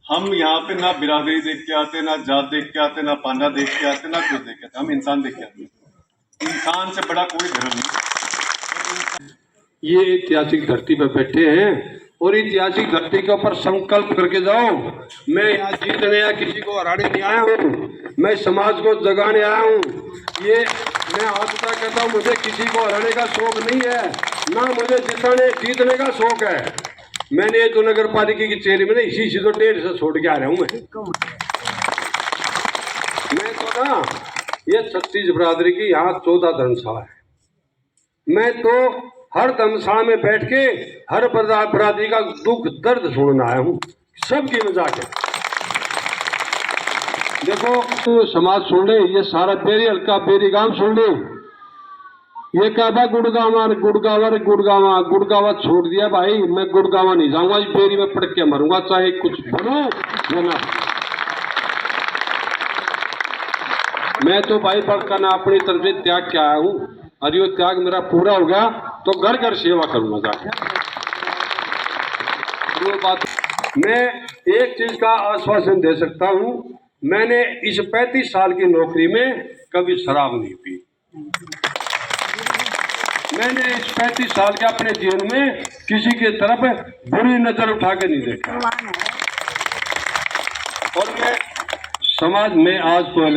हम यहाँ पे ना बिरादरी देख के आते, ना जात देख के आते, ना पाना देख के आते, ना कुछ देख के आते, हम इंसान देख के आते। इंसान से बड़ा कोई धर्म नहीं। ये ऐतिहासिक धरती पर बैठे हैं और ऐतिहासिक धरती के ऊपर संकल्प करके जाओ। मैं यहाँ जीतने या किसी को हराने नहीं आया हूँ, मैं समाज को जगाने आया हूँ। ये मैं आज तक कहता हूँ, मुझे किसी को हराने का शौक नहीं है, ना मुझे जीतने का शौक है। मैंने ये तो नगर पालिका की चेहरे में इसी से तो 1.5 छोड़ के आ रहा हूँ। मैं तो ना ये 36 बिरादरी की यहाँ 14 धर्मशाला है। मैं तो हर धर्मशाला में बैठ के हर बिरादरी का दुख दर्द सुनने आया हूँ, सबकी मजाक है। देखो तो समाज सुन ले, ये सारा बेरी हल्का बेरी गांव सुन ले। ये कहता गुड़गावा छोड़ दिया भाई, मैं गुड़गावा नहीं जाऊंगा, इस बेरी में पड़ के मरूंगा, चाहे कुछ बनो या ना। मैं तो भाई बड़का अपनी तरफ से त्याग के आया हूँ, और ये त्याग मेरा पूरा हो गया तो घर घर सेवा करूंगा जाके। वो बात मैं एक चीज का आश्वासन दे सकता हूँ, मैंने इस 35 साल की नौकरी में कभी शराब नहीं पी। मैंने इस 35 साल के अपने जीवन में किसी की तरफ बुरी नजर उठा के नहीं देखा। और मैं समाज में आज तो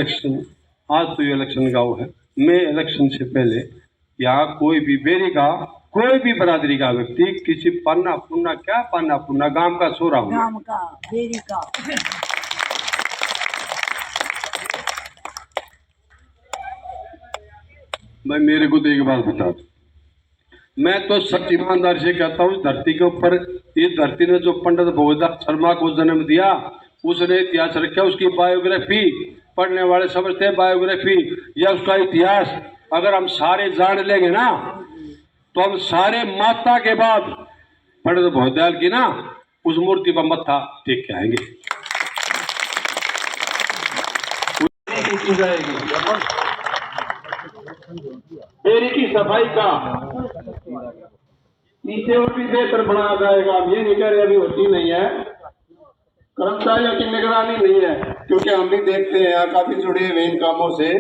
ये इलेक्शन गाँव है, मैं इलेक्शन से पहले यहाँ कोई भी बेरी का कोई भी बिरादरी का व्यक्ति किसी पाना पुन्ना गांव का सो रहा हूँ, बेरी का भाई मेरे को तो एक बात बता दो, मैं तो सच ईमानदारी से कहता हूँ, धरती के ऊपर ये धरती ने जो पंडित भोगदास शर्मा को जन्म दिया, उसने इतिहास रखा, उसकी बायोग्राफी पढ़ने वाले समझते हैं बायोग्राफी या उसका इतिहास अगर हम सारे जान लेंगे ना, तो हम सारे माता के बाद पंडित भोगदाल की ना उस मूर्ति पर मत्था टेक के आएंगे। बेरी की सफाई का इसे और भी बेहतर बनाया जाएगा। हम ये नहीं कह रहे अभी होती नहीं है, कर्मचारियों की निगरानी नहीं है, क्योंकि हम भी देखते हैं यहाँ काफी जुड़े हुए इन कामों से।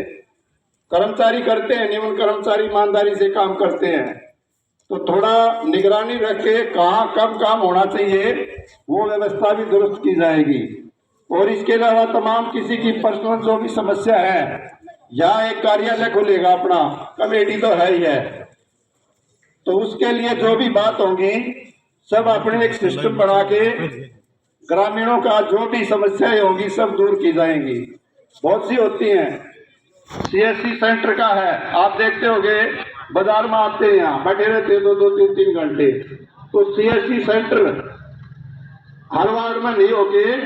कर्मचारी करते हैं, नियमन कर्मचारी ईमानदारी से काम करते हैं, तो थोड़ा निगरानी रख के कहाँ कब काम होना चाहिए वो व्यवस्था भी दुरुस्त की जाएगी। और इसके अलावा तमाम किसी की पर्सनल जो भी समस्या है, यहाँ एक कार्यालय खुलेगा अपना, कमेटी तो है ही है, तो उसके लिए जो भी बात होंगी सब अपने एक सिस्टम बना के ग्रामीणों का जो भी समस्याएं होंगी सब दूर की जाएंगी। बहुत सी होती हैं, सीएससी सेंटर का है, आप देखते होंगे बाजार में आते हैं, यहाँ बैठे रहते हैं 2-2, 3-3 घंटे, तो सीएससी सेंटर हर वार्ड में नहीं होके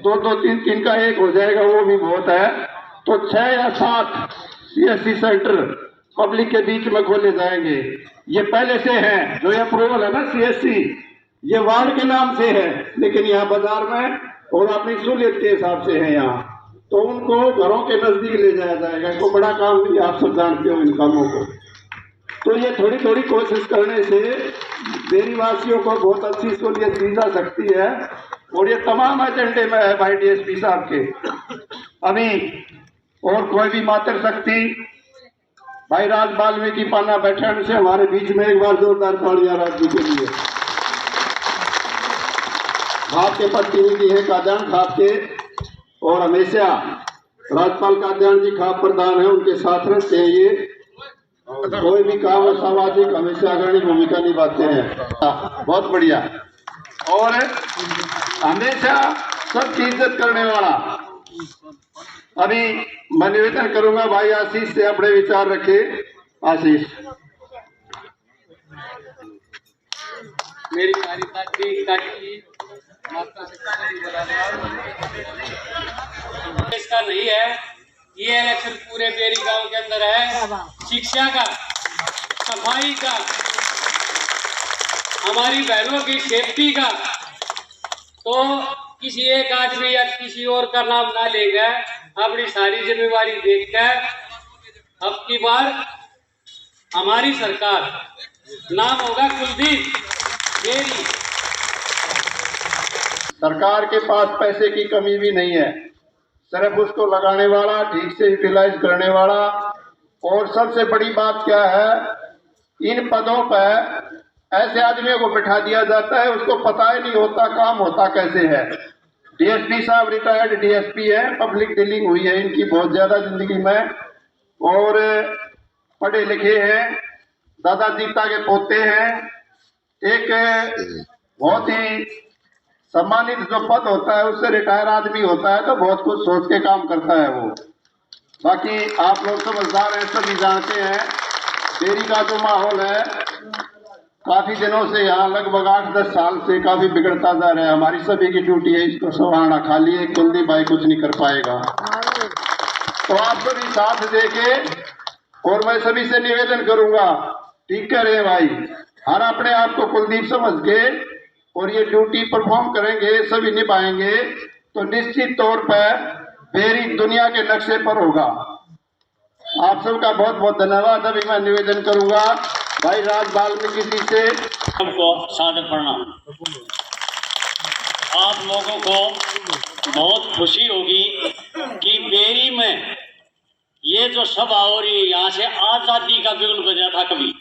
2-2, 3-3 का एक हो जाएगा, वो भी बहुत है। तो 6 या 7 सीएससी सेंटर पब्लिक के बीच में खोले जाएंगे। ये पहले से है, जो ये अप्रूवल है ना सीएससी, ये वार्ड के नाम से है, लेकिन यहाँ बाजार में और अपनी सहूलियत के हिसाब से है यहाँ, तो उनको घरों के नजदीक ले जाया जाएगा। इनको बड़ा काम नहीं, आप सब जानते हो इन कामों को। तो ये थोड़ी थोड़ी कोशिश करने से बेरी वासियों को बहुत अच्छी सहूलियत दी जा सकती है, और ये तमाम एजेंडे में है भाई डीएसपी साहब के। अभी और कोई भी मातृ शक्ति भाई राज वाल्मीकि पाना बैठने से हमारे बीच में एक बार जोरदार तालियां राज्य के लिए। घाट के प्रतिनिधि है काद्यान खाप के, और हमेशा राज्यपाल काद्यान जी खाप प्रधान है, उनके साथ रहते हैं। ये कोई भी काम सामाजिक हमेशा अग्रणी भूमिका निभाते हैं, बहुत बढ़िया, और हमेशा सबकी इज्जत करने वाला। अभी मैं निवेदन करूंगा भाई आशीष से अपने विचार रखे। आशीष मेरी इसका नहीं है, ये इलेक्शन पूरे बेरी गांव के अंदर है, शिक्षा का, सफाई का, हमारी बहनों की सेफ्टी का। तो किसी एक आदमी या किसी और का नाम ना लेगा, अपनी सारी जिम्मेवारी देखकर अब की बार हमारी सरकार, नाम होगा कुलदीप बेरी। सरकार के पास पैसे की कमी भी नहीं है, सिर्फ उसको लगाने वाला, ठीक से यूटिलाइज करने वाला। और सबसे बड़ी बात क्या है, इन पदों पर ऐसे आदमियों को बिठा दिया जाता है, उसको पता ही नहीं होता काम होता कैसे है। डीएसपी साहब रिटायर्ड डीएसपी है, पब्लिक डीलिंग हुई है इनकी बहुत ज्यादा जिंदगी में, और पढ़े लिखे हैं, दादा जीता के पोते हैं। एक बहुत ही सम्मानित जो पद होता है उससे रिटायर आदमी होता है तो बहुत कुछ सोच के काम करता है वो। बाकी आप लोग समझदार हैं, सभी जानते हैं बेरी का जो माहौल है काफी दिनों से यहाँ लगभग 8-10 साल से काफी बिगड़ता जा रहा है। हमारी सभी की ड्यूटी है इसको संभालना, खाली एक कुलदीप भाई कुछ नहीं कर पाएगा। तो आप सभी साथ देके, और मैं सभी से निवेदन करूंगा, ठीक कह रहे हैं भाई, हर अपने आप को कुलदीप समझ के और ये ड्यूटी परफॉर्म करेंगे, सभी निभाएंगे तो निश्चित तौर पर बेरी दुनिया के नक्शे पर होगा। आप सबका बहुत बहुत धन्यवाद। अभी मैं निवेदन करूंगा भाई राज वाल्मीकि जी से। सबको सादर प्रणाम। आप लोगों को बहुत खुशी होगी कि बेरी में ये जो सभा हो रही है, यहाँ से आजादी का बिगुल बजा था कभी,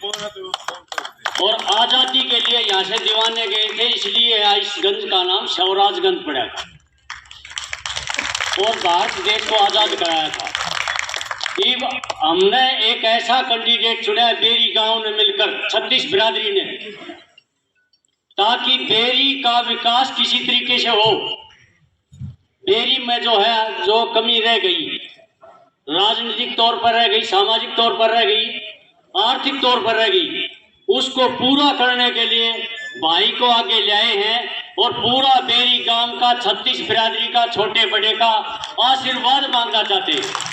और आजादी के लिए यहाँ से दीवाने गए थे, इसलिए इस गंज का नाम स्वराजगंज पड़ा था और भारत देश को आजाद कराया था। अब हमने एक ऐसा कैंडिडेट चुना है बेरी गांव ने मिलकर, 36 बिरादरी ने, ताकि बेरी का विकास किसी तरीके से हो। बेरी में जो है जो कमी रह गई, राजनीतिक तौर पर रह गई, सामाजिक तौर पर रह गई, आर्थिक तौर पर रह गई, उसको पूरा करने के लिए भाई को आगे लाए हैं और पूरा बेरी गांव का 36 बिरादरी का, छोटे बड़े का आशीर्वाद मांगना चाहते हैं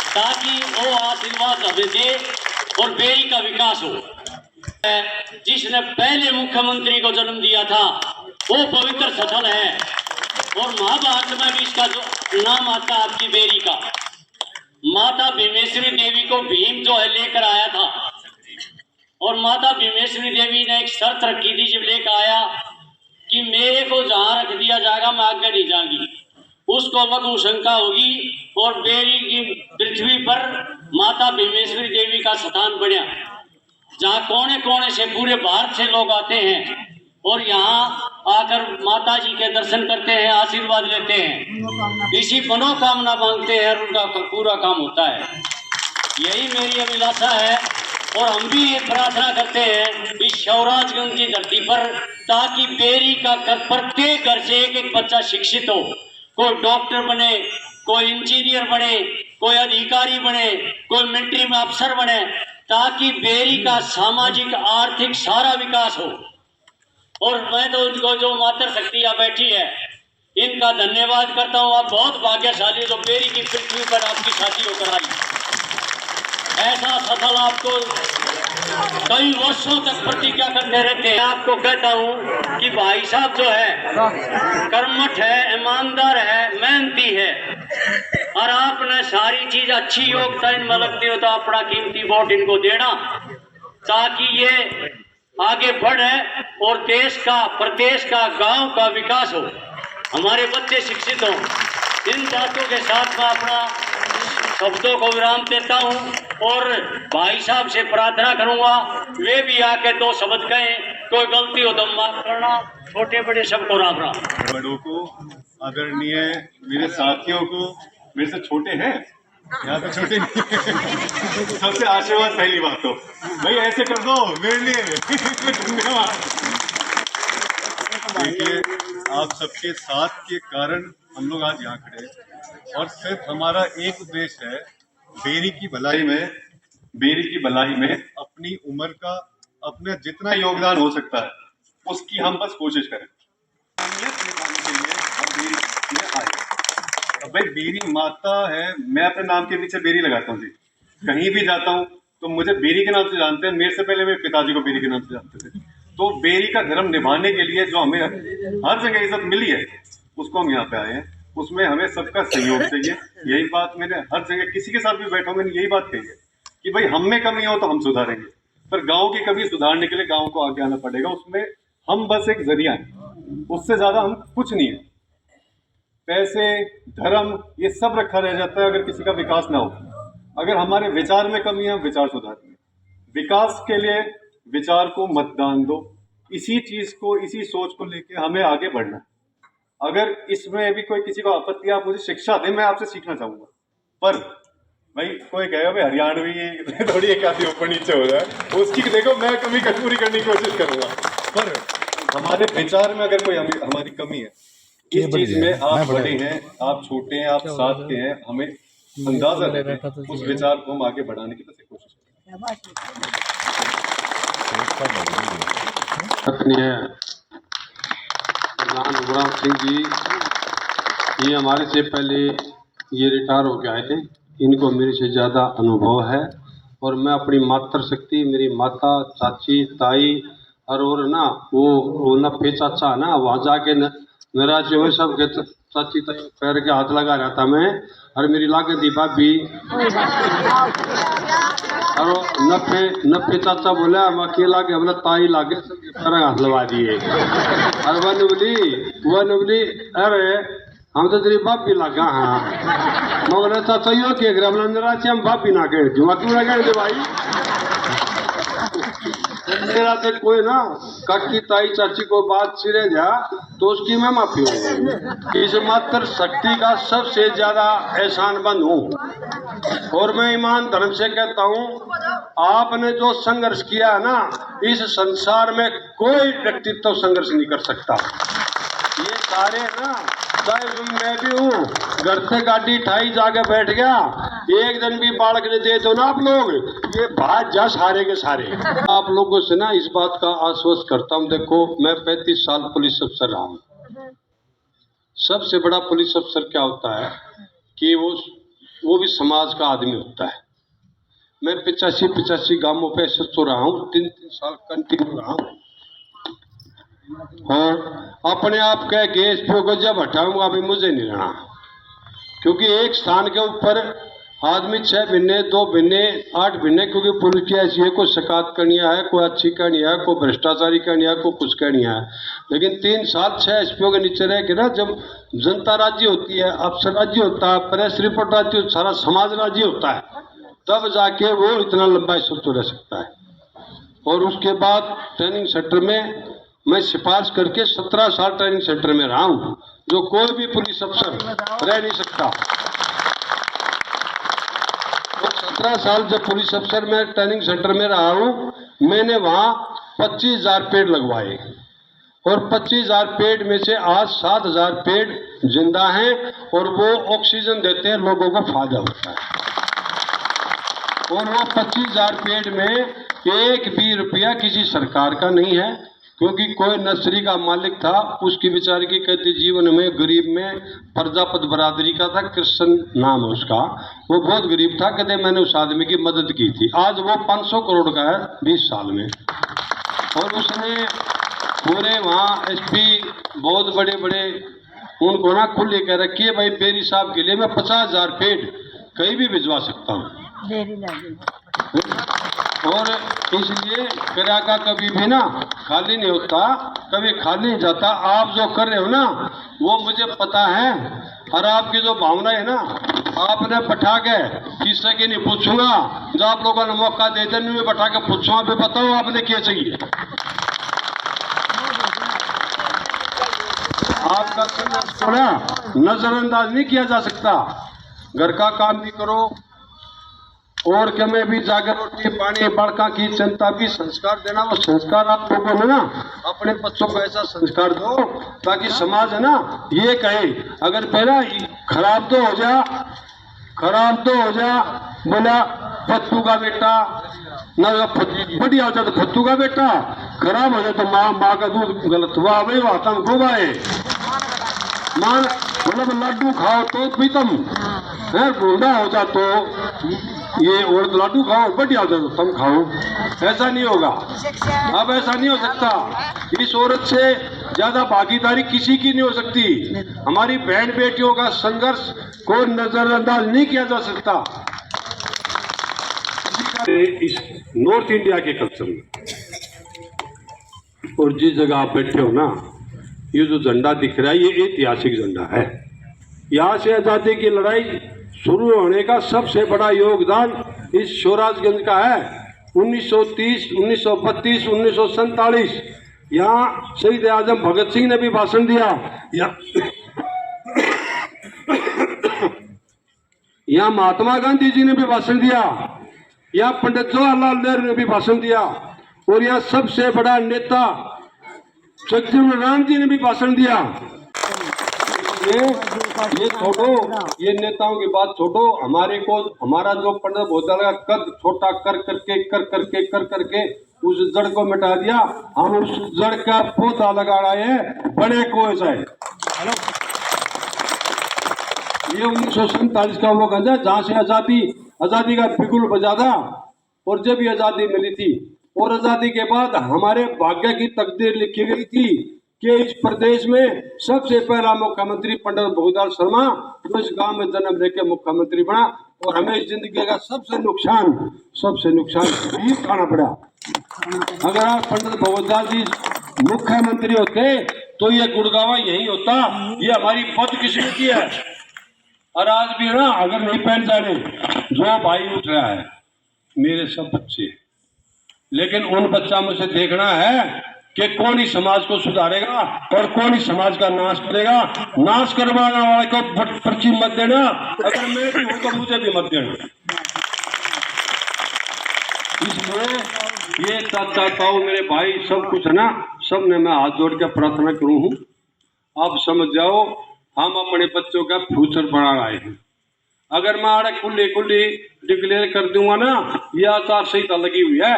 ताकि वो आशीर्वाद हमें दे और बेरी का विकास हो। जिसने पहले मुख्यमंत्री को जन्म दिया था वो पवित्र स्थल है और महाभारत में भी इसका जो नाम आता है आपकी बेरी का। माता भीमेश्वरी देवी को भीम जो है लेकर आया था और माता भीमेश्वरी देवी ने एक शर्त रखी थी जब लेकर आया कि मेरे को जहां रख दिया जाएगा मैं आगे नहीं जाऊंगी, उसको लघु शंका होगी। और बेरी की पृथ्वी पर माता भीमेश्वरी देवी का स्थान बढ़ा, जहाँ कोने कोने से पूरे भारत से लोग आते हैं और यहाँ आकर माता जी के दर्शन करते हैं, आशीर्वाद लेते हैं, इसी मनोकामना मांगते हैं और उनका पूरा काम होता है। यही मेरी अभिलाषा है और हम भी ये प्रार्थना करते हैं इस स्वराजगंज की धरती पर, ताकि बेरी का प्रत्येक घर से एक बच्चा शिक्षित हो, कोई डॉक्टर बने, कोई इंजीनियर बने, कोई अधिकारी बने, कोई मिलिट्री में अफसर बने, ताकि बेरी का सामाजिक आर्थिक सारा विकास हो। और मैं तो उनको जो मातृ शक्तियाँ बैठी है इनका धन्यवाद करता हूँ। आप बहुत भाग्यशाली जो बेरी की पृथ्वी पर आपकी शादी होकर आई। ऐसा सफल आपको कई वर्षों तक प्रतिज्ञा करते रहते हैं। आपको कहता हूँ कि भाई साहब जो है कर्मठ है, ईमानदार है, मेहनती है और आपने सारी चीज अच्छी योग्यता इनमें लगती हो तो अपना कीमती वोट इनको देना ताकि ये आगे बढ़े और देश का, प्रदेश का, गांव का विकास हो, हमारे बच्चे शिक्षित हों। इन बातों के साथ मैं अपना शब्दों को विराम देता हूँ और भाई साहब से प्रार्थना करूंगा वे भी आके 2 शब्द कहें, कोई गलती हो तो माफ करना, छोटे बड़े सबको राम राम। बड़ों को, आदरणीय मेरे साथियों को, मेरे से छोटे हैं, यहाँ पे छोटे नहीं सबसे आशीर्वाद पहली बात तो भाई ऐसे कर दो मेरे लिए धन्यवाद। देखिए आप सबके साथ के कारण हम लोग आज यहाँ खड़े हैं और सिर्फ हमारा एक उद्देश्य है बेरी की भलाई में अपनी उम्र का अपना जितना योगदान हो सकता है उसकी हम बस कोशिश करें। अब भाई बेरी माता है, मैं अपने नाम के पीछे बेरी लगाता हूँ जी, कहीं भी जाता हूँ तो मुझे बेरी के नाम से जानते हैं, मेरे से पहले मेरे पिताजी को बेरी के नाम से जानते थे। तो बेरी का धर्म निभाने के लिए जो हमें हर जगह इज्जत मिली है उसको हम यहाँ पे आए हैं, उसमें हमें सबका सहयोग चाहिए। यही बात मैंने हर जगह किसी के साथ भी बैठा हूँ, मैंने यही बात कही है कि भाई हम में कमी हो तो हम सुधारेंगे, पर गाँव की कमी सुधारने के लिए गाँव को आगे आना पड़ेगा, उसमें हम बस एक जरिया है। उससे ज़्यादा हम कुछ नहीं है। पैसे, धर्म, ये सब रखा रह जाता है अगर किसी का विकास ना हो। अगर हमारे विचार में कमी है, हम विचार सुधारेंगे। विकास के लिए विचार को मतदान दो, इसी चीज को, इसी सोच को लेके हमें आगे बढ़ना है। अगर इसमें भी कोई किसी को आपत्ति है, आप मुझे शिक्षा दें, मैं आपसे सीखना चाहूंगा। पर भाई कोई कहेगा भाई हरियाणवी थोड़ी एक आधी ऊपर नीचे हो जाए, उसकी देखो मैं कमी पूरी करने की कोशिश करूंगा। पर हमारे विचार में अगर कोई हमारी कमी है, इस चीज में आप बड़े हैं, आप छोटे हैं, आप साथ के हैं, हमें अंदाजा है, उस विचार को हम आगे बढ़ाने की कोशिश करें। है प्रधान उबराम सिंह जी, ये हमारे से पहले ये रिटायर हो के आए थे। इनको मेरे से ज़्यादा अनुभव है और मैं अपनी मातृशक्ति, मेरी माता, चाची, ताई और ना वो नफे चाचा ना, वहाँ जाके नाराज हुए सब के चाची ताई पैर के हाथ लगा रहा था मैं, और मेरी लागे दी भाभी और नफे चाचा बोला हम अकेला के हमने ताई लागे सबके पैर हाथ लगा दिए। और वह नुबली अरे हम तो तेरी बाप भी लगा। हाँ मगर चाचा यो के नाराज हम बाप भी ना कह क्यों ना कह दे भाई। मेरा से कोई ना काकी ताई चाची को बात सिरे जा तो उसकी मैं माफी हूँ। इस मात्र शक्ति का सबसे ज्यादा एहसानमंद हूँ और मैं ईमान धर्म से कहता हूँ, आपने जो संघर्ष किया है ना, इस संसार में कोई व्यक्तित्व संघर्ष नहीं कर सकता। ये सारे ना, चाहे मैं भी हूँ, घर से गाड़ी ठाई जाके बैठ गया, एक दिन भी बालक ने दे दो ना आप लोग, ये भाग जा सारे के सारे। आप लोगों से ना इस बात का आश्वस्त करता हूँ, देखो मैं 35 साल पुलिस अफसर रहा हूँ। सबसे बड़ा पुलिस अफसर क्या होता है कि वो भी समाज का आदमी होता है। मैं 85 गांवों पे तो रहा हूँ, 3 साल कंटिन्यू रहा हूँ और अपने आप कह गैस को जब हटाऊंगा अभी मुझे नहीं रहना, क्योंकि एक स्थान के ऊपर आदमी 6 महीने 2 महीने 8 महीने, क्योंकि पुलिस की ऐसी है, कोई शिकायत करनी है, कोई अच्छी करनी है, कोई भ्रष्टाचारी करनी है, कोई कुछ करनी है। लेकिन 3 साल 6 एसपीओ के नीचे रह के ना, जब जनता राजी होती है, अफसर राजी होता है, प्रेस रिपोर्ट राजी होती है, सारा समाज राजी होता है, तब जाके वो इतना लंबा इस रह सकता है। और उसके बाद ट्रेनिंग सेंटर में मैं सिफारिश करके 17 साल ट्रेनिंग सेंटर में रहा हूँ, जो कोई भी पुलिस अफसर रह नहीं सकता। तो 17 साल जब पुलिस अफसर में ट्रेनिंग सेंटर में रहा हूँ, मैंने वहाँ 25,000 पेड़ लगवाए और 25,000 पेड़ में से आज 7,000 पेड़ जिंदा हैं और वो ऑक्सीजन देते हैं, लोगों को फायदा होता है। और वो 25,000 पेड़ में एक भी रुपया किसी सरकार का नहीं है, क्योंकि कोई नर्सरी का मालिक था, उसकी बेचारे की कहते जीवन में गरीब में प्रजापत बरादरी का था, कृष्ण नाम है उसका, वो बहुत गरीब था, कहते मैंने उस आदमी की मदद की थी। आज वो 500 करोड़ का है 20 साल में। और उसने पूरे वहाँ एसपी बहुत बड़े बड़े उनको ना खुले कह रखी है, भाई बेरी साहब के लिए मैं 50,000 पेड़ कहीं भी भिजवा सकता हूँ। और इसलिए करा का कभी भी ना खाली नहीं होता, कभी खाली नहीं जाता। आप जो कर रहे हो ना वो मुझे पता है, और आपकी जो भावना है ना, आपने बैठा के किससे की नहीं पूछूंगा, जो आप लोगों ने मौका दे देने में बैठा के पूछूंगा, भी बताओ आपने क्या चाहिए। आपका संघर्ष को ना नजरअंदाज नहीं किया जा सकता। घर का काम भी करो और क्या में भी जाकर रोटी पानी बड़का की चिंता भी संस्कार देना, वो संस्कार आप लोगों ने ना अपने बच्चों को ऐसा संस्कार दो ताकि समाज है ना ये कहे, अगर पहला खराब तो हो जा बोला फत्तू का बेटा ना, बढ़िया हो जाए तो फत्तू का बेटा, खराब हो जाए तो माँ का दूध गलत हुआ, वही वाता गोबाए मान, मतलब लड्डू खाओ तो प्रीतम है, बूढ़ा हो जा तो ये और लड्डू खाओ, बढ़िया हो जाए तो तुम खाओ, ऐसा नहीं होगा। अब ऐसा नहीं हो सकता, इस औरत से ज्यादा भागीदारी किसी की नहीं हो सकती। हमारी बहन बेटियों का संघर्ष को नजरअंदाज नहीं किया जा सकता। इस नॉर्थ इंडिया के कल्चर में और जिस जगह आप बैठे हो ना, ये जो झंडा दिख रहा है ये ऐतिहासिक झंडा है। यहाँ से आज़ादी की लड़ाई शुरू होने का सबसे बड़ा योगदान इस शिवराजगंज का है। 1930, 1932, 1947 यहाँ शहीद आजम भगत सिंह ने भी भाषण दिया। यहाँ महात्मा गांधी जी ने भी भाषण दिया, यहाँ पंडित जवाहरलाल नेहरू ने भी भाषण दिया, और यहाँ सबसे बड़ा नेता जगजीवन राम जी ने भी भाषण दिया। ये छोड़ो, ये नेताओं की बात छोड़ो, हमारा जो पंडित भोजन का कद छोटा कर करके उस जड़ को मिटा दिया। हम उस जड़ का पौधा लगा रहे हैं बड़े कोस है। ये 1947 का वो गंज है जहाँ से आजादी का बिगुल बजा था। और जब ये आजादी मिली थी और आजादी के बाद हमारे भाग्य की तकदीर लिखी गई थी कि इस प्रदेश में सबसे पहला मुख्यमंत्री पंडित भोजदार शर्मा जो इस गांव में जन्म लेके मुख्यमंत्री बना, और हमें इस जिंदगी का सबसे नुकसान यही उठाना पड़ा। अगर आप पंडित भोजदार जी मुख्यमंत्री होते तो ये गुड़गावा यही होता। ये हमारी बदकिस्मती है। और आज भी ना अगर नहीं पहन जाने जो भाई उठ रहा है मेरे सब बच्चे, लेकिन उन बच्चा में से देखना है कि कौन ही समाज को सुधारेगा और कौन ही समाज का नाश करेगा। नाश करवाने वाले को पर्ची मत देना, अगर मैं भी हूं तो मुझे भी मत देना। इसलिए ये चाहता हूं मेरे भाई, सब कुछ है ना, सब ने मैं हाथ जोड़ के प्रार्थना करूं हूं। आप समझ जाओ हम अपने बच्चों का फ्यूचर बना रहे हैं। अगर मैं आड़े खुली डिक्लेयर कर दूंगा ना, ये आचार संहिता लगी हुई है,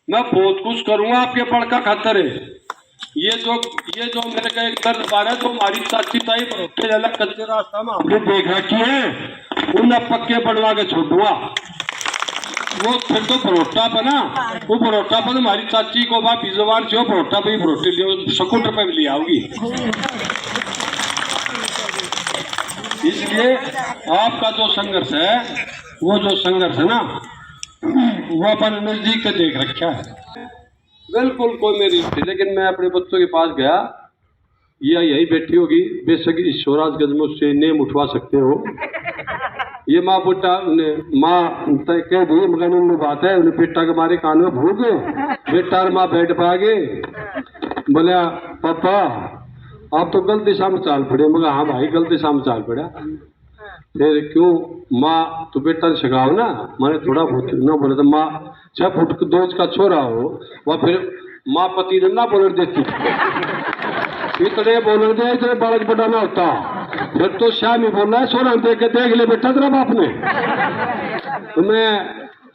मैं बहुत कुछ करूंगा आपके पड़का खातर है। ये जो मेरे का एक दर्द पा रहा है, जो हमारी चाची ताई कच्चे रास्ता में हमने देख रखी है, उन्हें पक्के बनवा के छोड़ूंगा। वो फिर तो भरोटा बना, वो भरोटा पर हमारी चाची को बाप जबान से भरोटा पे भरोटे लियो स्कूटर पे भी ले आओगी। इसलिए आपका जो संघर्ष है, वो जो संघर्ष है ना, वो अपन नजदीक से देख रखा है। बिल्कुल कोई मेरी थी, लेकिन मैं अपने बच्चों के पास गया, या यही बैठी होगी, बेशक इस शिवराजगंज में उससे नेम उठवा सकते हो। ये माँ बेटा माँ कह दी मगर उन्हें बात है, उन्हें बेटा के मारे कान में भूख बेटा और माँ बैठ पागे। बोला पापा आप तो गलत दिशा में चाल पड़े। मगर हाँ भाई गलत दिशा में चाल पड़ा। फिर क्यों माँ तो बेटा सिखाओ ना, मैंने थोड़ा बहुत ना बोले तो माँ 6 फुट 2 इंच का छोरा हो, वह फिर माँ पति ने ना बोलने देती, इतने बोलने दे, इतने बालक बड़ा ना होता। फिर तो श्याम ही बोल रहा है सोना देख ले बेटा तेरा बाप ने। तो मैं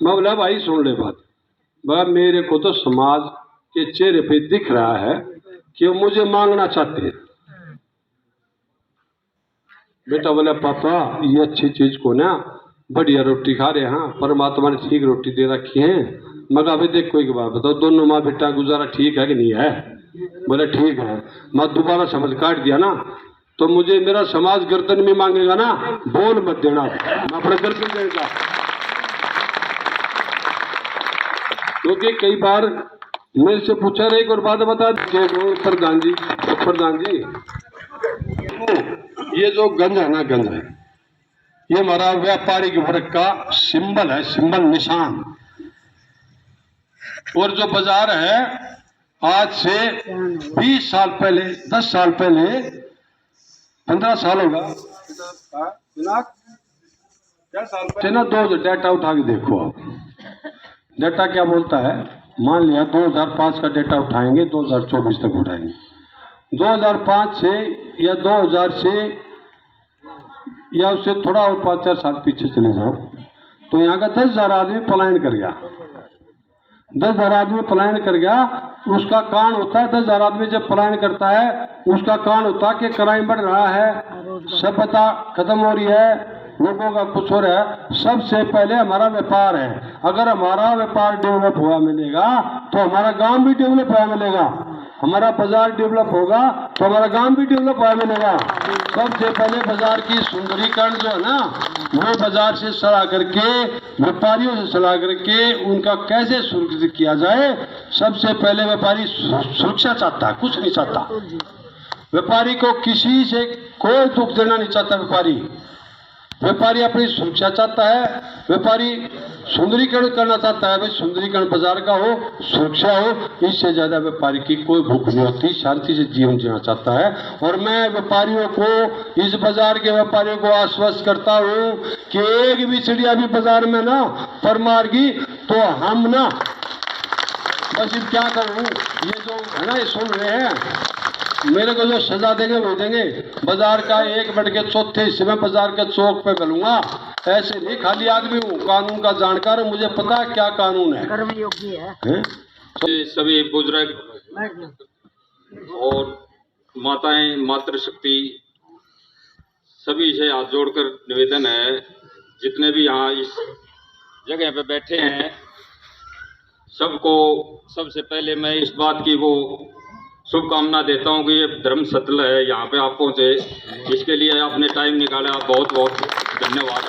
बोला भाई सुन ले बात, बोला मेरे को तो समाज के चेहरे पे दिख रहा है कि वो मुझे मांगना चाहते हैं। बेटा बोला पापा ये अच्छी चीज को ना बढ़िया रोटी खा रहे हैं, परमात्मा ने ठीक रोटी दे रखी है। मगर अभी देख कोई बात बताओ, दोनों माँ बेटा गुजारा ठीक है कि नहीं है? बोले ठीक है। मैं दोबारा समझ काट दिया ना, तो मुझे मेरा समाज गर्दन में मांगेगा ना, बोल मत देना, मैं अपने गर्दन देगा। क्योंकि कई बार मेरे से पूछा रहे एक और बात बता प्रधान जी ये जो गंज है ना, गंज है ये हमारा व्यापारिक वर्ग का सिंबल है, सिंबल निशान। और जो बाजार है आज से 20 साल पहले, 10 साल पहले, 15 साल होगा क्या साल पहले ना, 2000 डाटा उठा के देखो आप। डाटा क्या बोलता है, मान लिया 2005 का डाटा उठाएंगे, 2024 तक उठाएंगे। 2005 से या 2000 से या उससे थोड़ा और 5-4 साल पीछे चले जाओ, तो यहाँ का 10,000 आदमी पलायन कर गया। 10,000 आदमी पलायन कर गया, उसका कारण होता है 10,000 आदमी जब पलायन करता है उसका कारण होता है कि क्राइम बढ़ रहा है, सभ्यता खत्म हो रही है, लोगों का कुछ हो रहा है। सबसे पहले हमारा व्यापार है। अगर हमारा व्यापार डेवलप हुआ मिलेगा तो हमारा गांव भी डेवलप हुआ मिलेगा। हमारा बाजार डेवलप होगा तो हमारा गांव भी डेवलप होगा मिलेगा। सबसे पहले बाजार की सुंदरीकरण जो है ना, वो बाजार से सलाह करके, व्यापारियों से सलाह करके उनका कैसे सुरक्षित किया जाए। सबसे पहले व्यापारी सुरक्षा चाहता है, कुछ नहीं चाहता। व्यापारी को किसी से कोई दुख देना नहीं चाहता। व्यापारी अपनी सुरक्षा चाहता है। व्यापारी सुंदरीकरण करना चाहता है, भाई सुंदरीकरण बाजार का हो, सुरक्षा हो। इससे ज्यादा व्यापारी की कोई भूख नहीं होती, शांति से जीवन जीना चाहता है। और मैं व्यापारियों को, इस बाजार के व्यापारियों को आश्वस्त करता हूँ कि एक भी चिड़िया भी बाजार में ना पर मारगी तो हम ना, बस क्या करूँ, ये जो है ना, ये सुन रहे हैं, मेरे को जो सजा देंगे वो देंगे। बाजार का 1 मिनट के चौथे हिस्से में बाजार के चौक पे गलूंगा। ऐसे नहीं, खाली आदमी हूँ, कानून का जानकार हूँ, मुझे पता है क्या कानून है। सभी बुजुर्ग और माताएं, मातृशक्ति, सभी से हाथ जोड़कर निवेदन है, जितने भी यहाँ इस जगह पे बैठे हैं, सबको सबसे पहले मैं इस बात की वो शुभकामना देता हूँ कि ये धर्म सतल है, यहाँ पे आप पहुँचे, इसके लिए आपने टाइम निकाला, बहुत बहुत धन्यवाद।